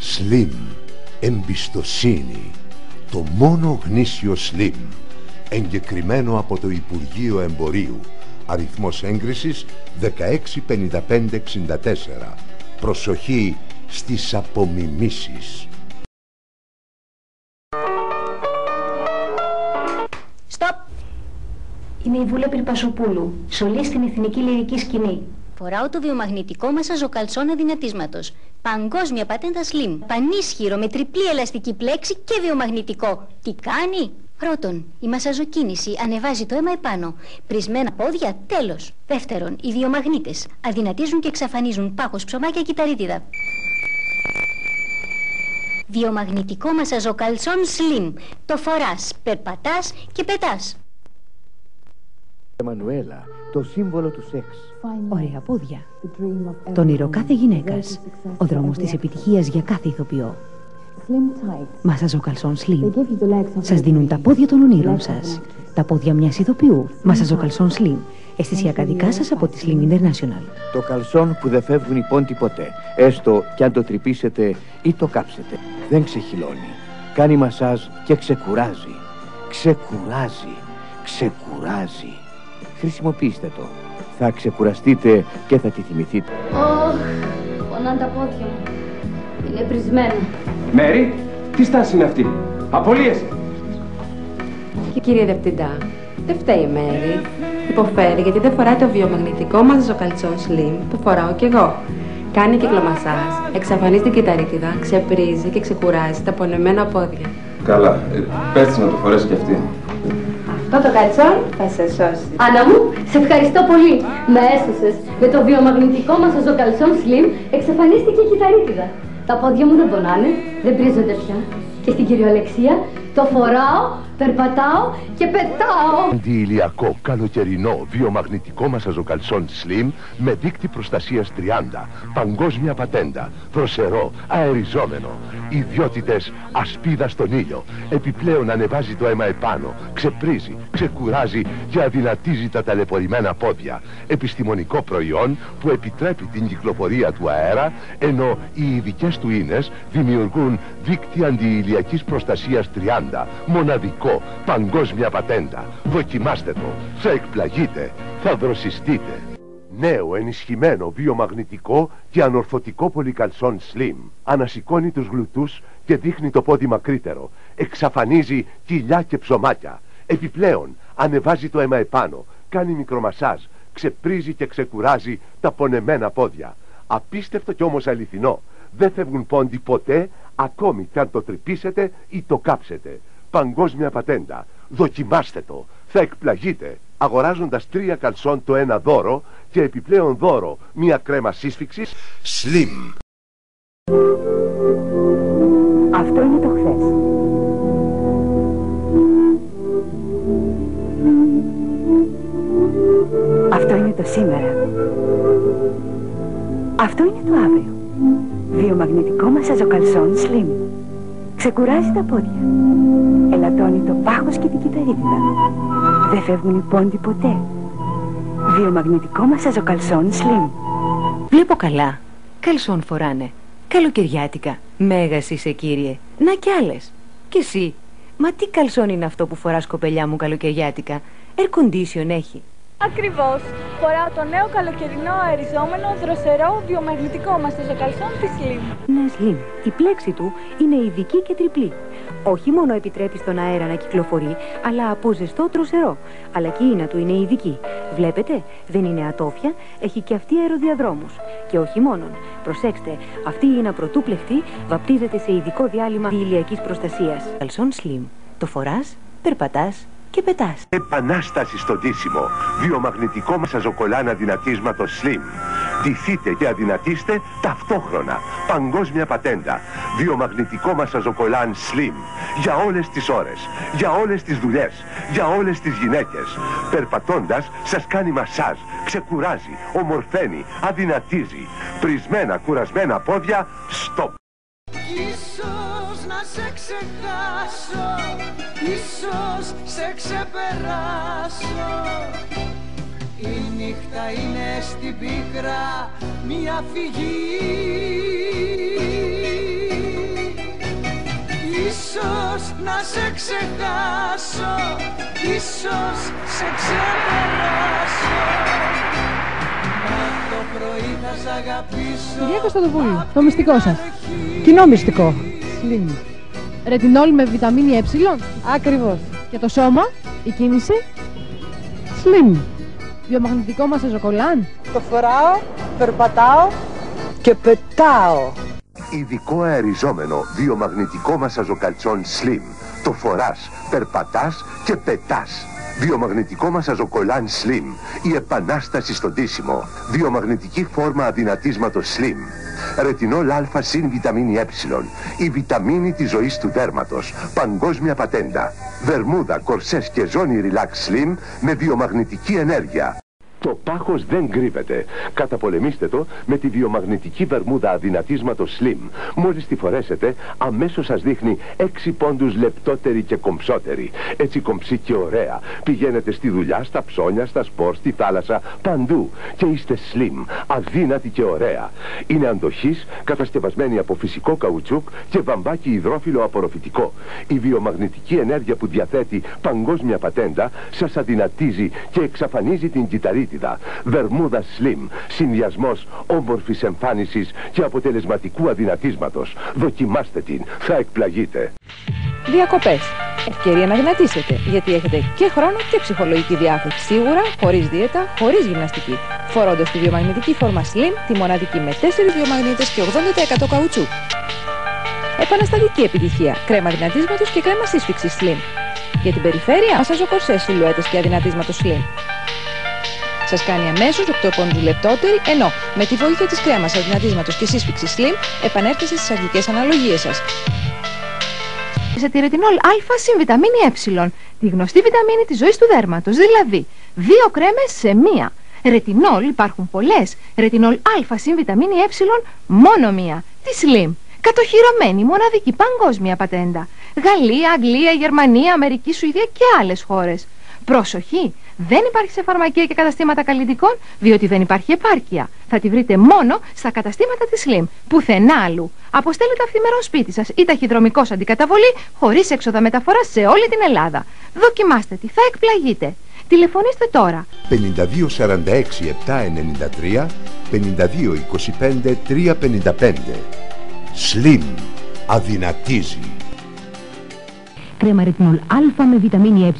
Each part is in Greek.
Slim. Εμπιστοσύνη. Το μόνο γνήσιο Slim. Εγκεκριμένο από το Υπουργείο Εμπορίου. Αριθμός έγκρισης 165564. Προσοχή στις απομιμήσεις. Στοπ! Είμαι η Βούλα Πυρπασοπούλου, σολή στην εθνική λυρική σκηνή. Φοράω το βιομαγνητικό μασαζοκαλσόν αδυνατίσματος. Παγκόσμια πατέντα Slim. Πανίσχυρο με τριπλή ελαστική πλέξη και βιομαγνητικό. Τι κάνει? Πρώτον, η μασαζοκίνηση ανεβάζει το αίμα επάνω. Πρισμένα πόδια, τέλος. Δεύτερον, οι βιομαγνήτες αδυνατίζουν και εξαφανίζουν πάχος, ψωμάκια, κυταρίτιδα. Βιομαγνητικό μασαζοκαλσόν Slim. Το φοράς, περπατάς και πετάς. Εμμανουέλα, το σύμβολο του σεξ. Ωραία πόδια. Το όνειρο κάθε γυναίκας. Ο δρόμος της επιτυχίας για κάθε ηθοποιό. Μασαζοκαλσόν Slim. Σας δίνουν τα πόδια των ονείρων σας. Τα πόδια μιας ηθοποιού. Μασαζοκαλσόν Slim. Αισθησιακά δικά σας από τη Slim International. Το καλσόν που δεν φεύγουν οι πόντοι ποτέ. Έστω κι αν το τρυπήσετε ή το κάψετε. Δεν ξεχυλώνει. Κάνει μασάζ και ξεκουράζει. Ξεκουράζει. Ξεκουράζει. Χρησιμοποιήστε το. Θα ξεκουραστείτε και θα τη θυμηθείτε. Πονάνε τα πόδια μου. Είναι πρισμένα. Μέρι, τι στάση είναι αυτή? Απολύεσαι. Κύριε Διευθυντά, δεν φταίει η Μέρι. Υποφέρει γιατί δεν φοράει το βιομαγνητικό μασαζοκαλτσόν Slim που φοράω κι εγώ. Κάνει κυκλομασάζ, εξαφανίζει την κυταρίτιδα, ξεπρίζει και ξεκουράζει τα πονεμένα πόδια. Καλά, πες της να το φορέσει κι αυτή. Αυτό το καλτσόν θα σε σώσει. Άννα μου, σε ευχαριστώ πολύ. Με έσωσες. Με το βιομαγνητικό μασαζοκαλσόν Slim εξαφανίστηκε η κυταρίτιδα. Τα πόδια μου δεν πονάνε, δεν πρίζονται πια. Και στην κυριολεξία το φοράω, περπατάω και πετάω. Αντιηλιακό καλοκαιρινό βιομαγνητικό μασαζοκαλσόν Slim με δείκτη προστασίας 30. Παγκόσμια πατέντα. Δροσερό, αεριζόμενο. Ιδιότητες ασπίδα στον ήλιο. Επιπλέον ανεβάζει το αίμα επάνω. Ξεπρίζει, ξεκουράζει και αδυνατίζει τα ταλαιπωρημένα πόδια. Επιστημονικό προϊόν που επιτρέπει την κυκλοφορία του αέρα, ενώ οι ειδικές του ίνες δημιουργούν δείκτη αντιηλιακής προστασίας 30. Μοναδικό, παγκόσμια πατέντα. Δοκιμάστε το. Θα εκπλαγείτε. Θα δροσιστείτε. Νέο ενισχυμένο βιομαγνητικό και ανορθωτικό πολυκαλσόν Slim. Ανασηκώνει τους γλουτούς και δείχνει το πόδι μακρύτερο. Εξαφανίζει κοιλιά και ψωμάκια. Επιπλέον ανεβάζει το αίμα επάνω. Κάνει μικρομασάζ. Ξεπρίζει και ξεκουράζει τα πονεμένα πόδια. Απίστευτο κι όμως αληθινό. Δεν φεύγουν πόντι ποτέ, ακόμη κι αν το τρυπήσετε ή το κάψετε. Παγκόσμια πατέντα. Δοκιμάστε το. Θα εκπλαγείτε. Αγοράζοντας 3 καλσόν το ένα δώρο και επιπλέον δώρο μια κρέμα σύσφυξης Slim. Αυτό είναι το χθες. Αυτό είναι το σήμερα. Αυτό είναι το αύριο. Βιομαγνητικό μασαζοκαλσόν Slim. Ξεκουράζει τα πόδια. Ελαττώνει το πάχος και την κυταρίτιδα. Δεν φεύγουν οι πόντοι ποτέ. Βιομαγνητικό μασαζοκαλσόν Slim. Βλέπω καλά. Καλσόν φοράνε. Καλοκαιριάτικα. Μέγας είσαι, κύριε. Να κι άλλες. Κι εσύ. Μα τι καλσόν είναι αυτό που φοράς, κοπελιά μου, καλοκαιριάτικα? Air condition έχει. Ακριβώς. Φοράω το νέο καλοκαιρινό αεριζόμενο δροσερό βιομαγνητικό μασαζοκαλσόν της Slim. Ναι, Slim. Η πλέξη του είναι ειδική και τριπλή. Όχι μόνο επιτρέπει στον αέρα να κυκλοφορεί, αλλά από ζεστό δροσερό. Αλλά και η ίνα του είναι ειδική. Βλέπετε, δεν είναι ατόφια, έχει και αυτή αεροδιαδρόμους. Και όχι μόνον. Προσέξτε, αυτή η ίνα πρωτούπλευτη βαπτίζεται σε ειδικό διάλειμμα ηλιακής προστασίας. Καλσόν Slim. Το φοράς, περπατάς και πετάς. Επανάσταση στο ντύσιμο. Βιομαγνητικό μασαζοκολάν αδυνατίσματος Slim. Ντυθείτε και αδυνατίστε ταυτόχρονα. Παγκόσμια πατέντα. Βιομαγνητικό μασαζοκολάν Slim. Για όλες τις ώρες. Για όλες τις δουλειές. Για όλες τις γυναίκες. Περπατώντας σας κάνει μασάζ. Ξεκουράζει. Ομορφαίνει. Αδυνατίζει. Πρισμένα κουρασμένα πόδια. Στοπ. Ίσως να σε ξεχάσω, ίσως σε ξεπεράσω. Η νύχτα είναι στην πίκρα μια φυγή. Ίσως να σε ξεχάσω, ίσως σε ξεπεράσω, μα το πρωί θα σ' αγαπήσω. Κυρία Κωνσταντοπούλου, το μυστικό σας. Κοινό μυστικό. Slim. Ρετινόλ με βιταμίνη ε. Ακριβώς. Και το σώμα, η κίνηση. Slim. Βιομαγνητικό μας ζοκολάν. Το φοράω, περπατάω και πετάω. Ειδικό αεριζόμενο βιομαγνητικό μασαζοκαλτσόν Slim. Το φοράς, περπατάς και πετάς. Βιομαγνητικό μασαζοκολάν Slim. Η επανάσταση στο ντύσιμο. Βιομαγνητική φόρμα αδυνατίσματος Slim. Ρετινόλ Α συν βιταμίνη ε. Η βιταμίνη της ζωής του δέρματος. Παγκόσμια πατέντα. Βερμούδα, κορσές και ζώνη Relax Slim με βιομαγνητική ενέργεια. Το πάχος δεν κρύβεται. Καταπολεμήστε το με τη βιομαγνητική βερμούδα αδυνατίσματος Slim. Μόλις τη φορέσετε, αμέσως σας δείχνει 6 πόντους λεπτότερη και κομψότερη. Έτσι κομψή και ωραία. Πηγαίνετε στη δουλειά, στα ψώνια, στα σπορ, στη θάλασσα, παντού. Και είστε Slim, αδύνατη και ωραία. Είναι αντοχής, κατασκευασμένη από φυσικό καουτσούκ και βαμβάκι υδρόφυλλο απορροφητικό. Η βιομαγνητική ενέργεια που διαθέτει παγκόσμια πατέντα σας αδυνατίζει και εξαφανίζει την κυταρίτιδα. Βερμούδα Slim, συνδυασμός όμορφης εμφάνισης και αποτελεσματικού αδυνατίσματος. Δοκιμάστε την, θα εκπλαγείτε. Διακοπές. Ευκαιρία να δυνατήσετε, γιατί έχετε και χρόνο και ψυχολογική διάθεση. Σίγουρα, χωρίς δίαιτα, χωρίς γυμναστική. Φορώντας τη βιομαγνητική φόρμα Slim, τη μοναδική με 4 βιομαγνήτες και 80% καουτσού. Επαναστατική επιτυχία. Κρέμα δυνατίσματος και κρέμα σύσφυξης Slim. Για την περιφέρεια, μασαζοκορσές σιλουέτες και αδυνατίσματος Slim. Σας κάνει αμέσως 8 πόντους λεπτότερη, ενώ με τη βοήθεια της κρέμας αδυνατίσματος και σύσφυξης Slim επανέρχεστε στις αρχικές αναλογίες σας. Σε τη ρετινόλ Α συν βιταμίνη ε, τη γνωστή βιταμίνη της ζωής του δέρματος, δηλαδή 2 κρέμες σε μία. Ρετινόλ υπάρχουν πολλές, ρετινόλ Α συν βιταμίνη ε, μόνο μία, τη Slim. Κατοχυρωμένη, μοναδική, παγκόσμια πατέντα. Γαλλία, Αγγλία, Γερμανία, Αμερική, Σουηδία και άλλες χώρες. Προσοχή! Δεν υπάρχει σε φαρμακεία και καταστήματα καλλιτικών, διότι δεν υπάρχει επάρκεια. Θα τη βρείτε μόνο στα καταστήματα της Slim, πουθενά αλλού. Αποστέλλεται αυθημερών σπίτι σας ή ταχυδρομικός αντικαταβολή, χωρίς έξοδα μεταφοράς σε όλη την Ελλάδα. Δοκιμάστε τη, θα εκπλαγείτε. Τηλεφωνήστε τώρα. 52 46 793 52 25 355. Slim. Αδυνατίζει. Κρέμα ρετινόλ Α με βιταμίνη ε.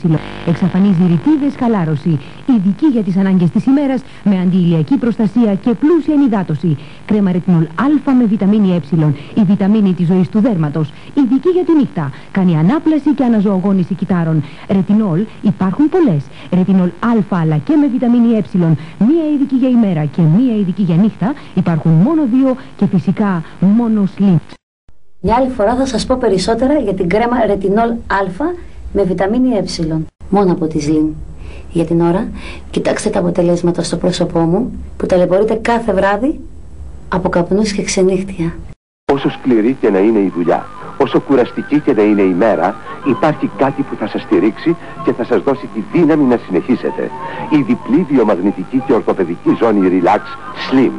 Εξαφανίζει ρητίδες, χαλάρωση. Ειδική για τις ανάγκες της ημέρας με αντιηλιακή προστασία και πλούσια ενυδάτωση. Κρέμα ρετινόλ Α με βιταμίνη ε. Η βιταμίνη της ζωής του δέρματος. Ειδική για τη νύχτα. Κάνει ανάπλαση και αναζωογόνηση κυτάρων. Ρετινόλ υπάρχουν πολλές. Ρετινόλ Α αλλά και με βιταμίνη ε. Μία ειδική για ημέρα και μία ειδική για νύχτα. Υπάρχουν μόνο 2 και φυσικά μόνο Slim. Μια άλλη φορά θα σας πω περισσότερα για την κρέμα ρετινόλ Α με βιταμίνη ε. Μόνο από τη Slim. Για την ώρα, κοιτάξτε τα αποτελέσματα στο πρόσωπό μου που ταλαιπωρείται κάθε βράδυ από καπνούς και ξενύχτια. Όσο σκληρή και να είναι η δουλειά, όσο κουραστική και να είναι η μέρα, υπάρχει κάτι που θα σας στηρίξει και θα σας δώσει τη δύναμη να συνεχίσετε. Η διπλή βιομαγνητική και ορθοπαιδική ζώνη Relax Slim.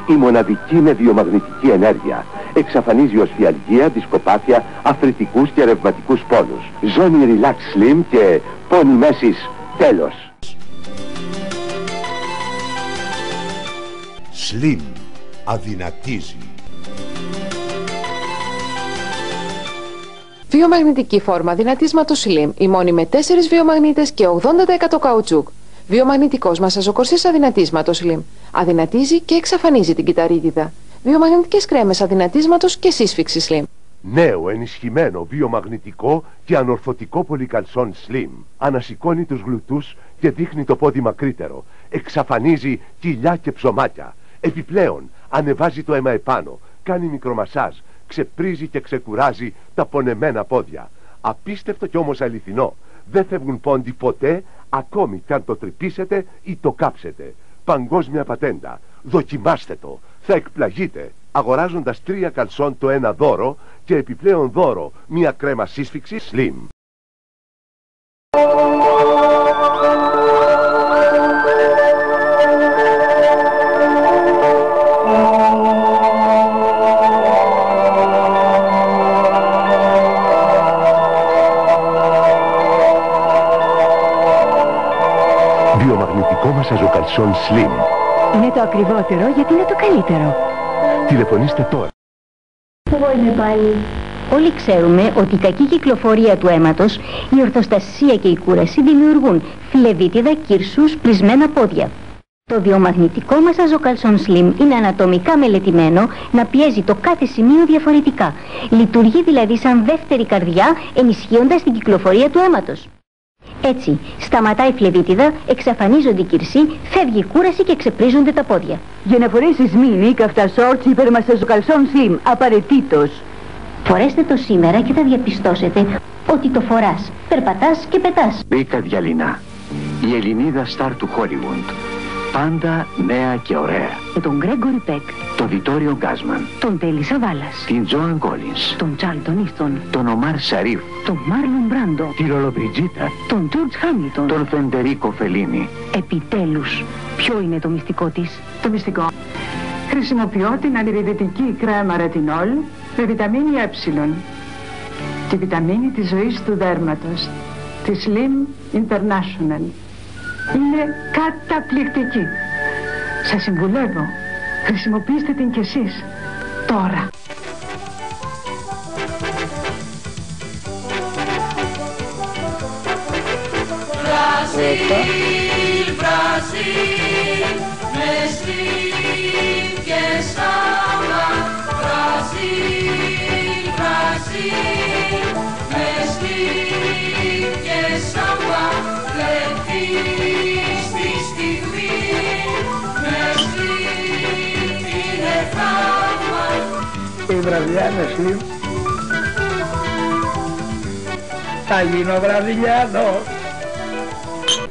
Η μοναδική με βιομαγνητική ενέργεια. Εξαφανίζει οσφιαλγία, δισκοπάθεια, αθρητικούς και ρευματικούς πόνους. Ζώνη Relax Slim και πόνοι μέσης. Τέλος. Slim. Αδυνατίζει. Βιομαγνητική φόρμα δυνατίσματος Slim. Η μόνη με 4 βιομαγνήτες και 80% καουτσούκ. Βιομαγνητικός μασαζοκορσής αδυνατίσματος Slim. Αδυνατίζει και εξαφανίζει την κυταρίτιδα. Βιομαγνητικές κρέμες αδυνατίσματος και σύσφυξη Slim. Νέο ενισχυμένο βιομαγνητικό και ανορθωτικό πολυκαλσόν Slim. Ανασηκώνει τους γλουτούς και δείχνει το πόδι μακρύτερο. Εξαφανίζει κοιλιά και ψωμάκια. Επιπλέον ανεβάζει το αίμα επάνω. Κάνει μικρομασάζ. Ξεπρίζει και ξεκουράζει τα πονεμένα πόδια. Απίστευτο κι όμως αληθινό. Δεν φεύγουν πόντι ποτέ, ακόμη κι αν το τρυπήσετε ή το κάψετε. Παγκόσμια πατέντα. Δοκιμάστε το. Θα εκπλαγείτε. Αγοράζοντας 3 καλσόν το ένα δώρο και επιπλέον δώρο μια κρέμα σύσφυξη Slim. μασαζοκαλσόν Slim. Είναι το ακριβότερο γιατί είναι το καλύτερο. Τηλεφωνήστε τώρα. Εγώ είμαι πάλι. Όλοι ξέρουμε ότι η κακή κυκλοφορία του αίματος, η ορθοστασία και η κούραση δημιουργούν φλεβίτιδα, κύρσους, πλυσμένα πόδια. Το βιομαγνητικό μασαζοκαλσόν Slim είναι ανατομικά μελετημένο να πιέζει το κάθε σημείο διαφορετικά. Λειτουργεί δηλαδή σαν δεύτερη καρδιά, ενισχύοντας την κυκλοφορία του αίματος. Έτσι, σταματάει η φλεβίτιδα, εξαφανίζονται οι κυρσοί, φεύγει η κούραση και ξεπρίζονται τα πόδια. Για να φορέσεις μίνι, καυτά σόρτς υπερμασαζοκαλσόν Slim, απαραίτητος. Φορέστε το σήμερα και θα διαπιστώσετε ότι το φοράς, περπατάς και πετάς. Ρίκα Διαλυνά, η Ελληνίδα στάρ του Hollywood. Πάντα νέα και ωραία. Με τον Γκρέγκορι Πεκ, τον Βιτόριο Γκάσμαν, τον Τέλη Σαβάλας, την Τζόαν Κόλινς, τον Τσάρλτον Ίστον, τον Ομάρ Σαρίφ, τον Μάρλον Μπράντο, τη Λολομπριτζίτα, τον Τζορτζ Χάμιλτον, τον Φεντερίκο Φελίνι. Επιτέλους, ποιο είναι το μυστικό της? Το μυστικό. Χρησιμοποιώ την ανιβιδυτική κρέμα ρετινόλ με βιταμίνη Ε. Τη βιταμίνη της ζωής του δέρματος. Τη Slim International. Είναι καταπληκτική. Σας συμβουλεύω. Χρησιμοποιήστε την κι εσείς. Τώρα. Βραζίλ, Βραζίλ, με Slim και Σάμα. Βραζίλ, Βραζίλ, με Slim και Σάμα. Λεπτής τη στιγμή, με Slim είναι θαύμα. Η βραδιά με Slim θα γίνω βραδιλιάνος.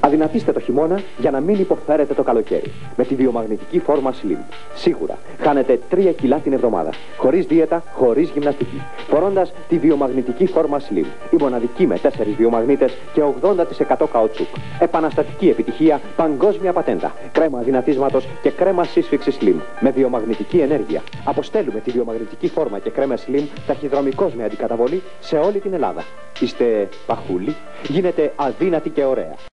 Αδυνατήστε το χειμώνα για να μην υποφέρετε το καλοκαίρι. Με τη βιομαγνητική φόρμα Slim. Σίγουρα χάνετε 3 κιλά την εβδομάδα. Χωρίς δίαιτα, χωρίς γυμναστική. Φορώντας τη βιομαγνητική φόρμα Slim. Η μοναδική με 4 βιομαγνήτες και 80% καουτσούκ. Επαναστατική επιτυχία, παγκόσμια πατέντα. Κρέμα αδυνατίσματος και κρέμα σύσφυξης Slim. Με βιομαγνητική ενέργεια. Αποστέλουμε τη βιομαγνητική φόρμα και κρέμα Slim ταχυδρομικώς με αντικαταβολή σε όλη την Ελλάδα. Είστε παχούλοι, γίνετε αδύνατοι και ωραία.